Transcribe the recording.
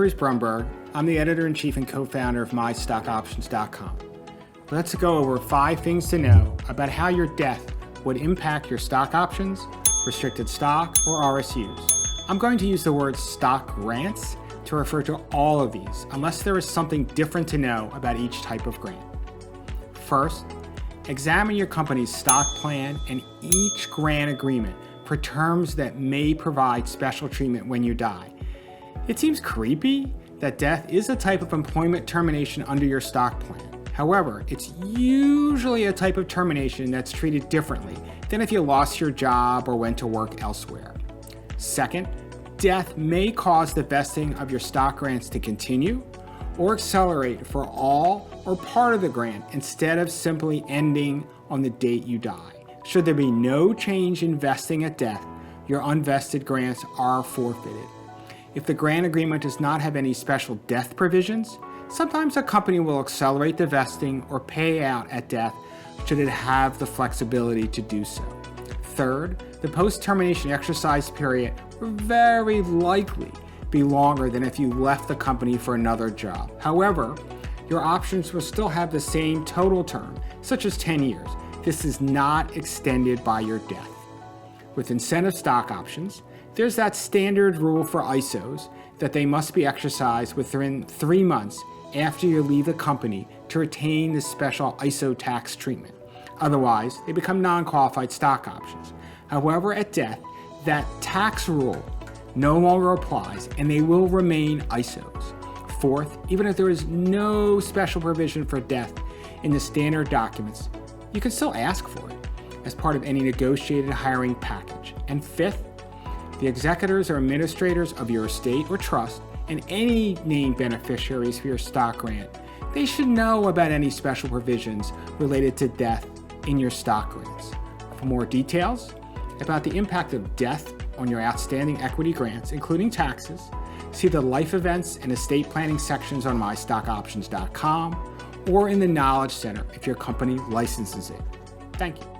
Bruce Brumberg. I'm the editor-in-chief and co-founder of myStockOptions.com. Let's go over 5 things to know about how your death would impact your stock options, restricted stock, or RSUs. I'm going to use the word stock grants to refer to all of these, unless there is something different to know about each type of grant. First, examine your company's stock plan and each grant agreement for terms that may provide special treatment when you die. It seems creepy that death is a type of employment termination under your stock plan. However, it's usually a type of termination that's treated differently than if you lost your job or went to work elsewhere. Second, death may cause the vesting of your stock grants to continue or accelerate for all or part of the grant instead of simply ending on the date you die. Should there be no change in vesting at death, your unvested grants are forfeited. If the grant agreement does not have any special death provisions, sometimes a company will accelerate the vesting or pay out at death should it have the flexibility to do so. Third, the post-termination exercise period will very likely be longer than if you left the company for another job. However, your options will still have the same total term, such as 10 years. This is not extended by your death. With incentive stock options, there's that standard rule for ISOs that they must be exercised within 3 months after you leave the company to retain the special ISO tax treatment. Otherwise, they become non-qualified stock options. However, at death, that tax rule no longer applies and they will remain ISOs. Fourth, even if there is no special provision for death in the standard documents, you can still ask for it as part of any negotiated hiring package. And fifth, the executors or administrators of your estate or trust and any named beneficiaries for your stock grant, they should know about any special provisions related to death in your stock grants. For more details about the impact of death on your outstanding equity grants, including taxes, see the life events and estate planning sections on myStockOptions.com or in the Knowledge Center if your company licenses it. Thank you.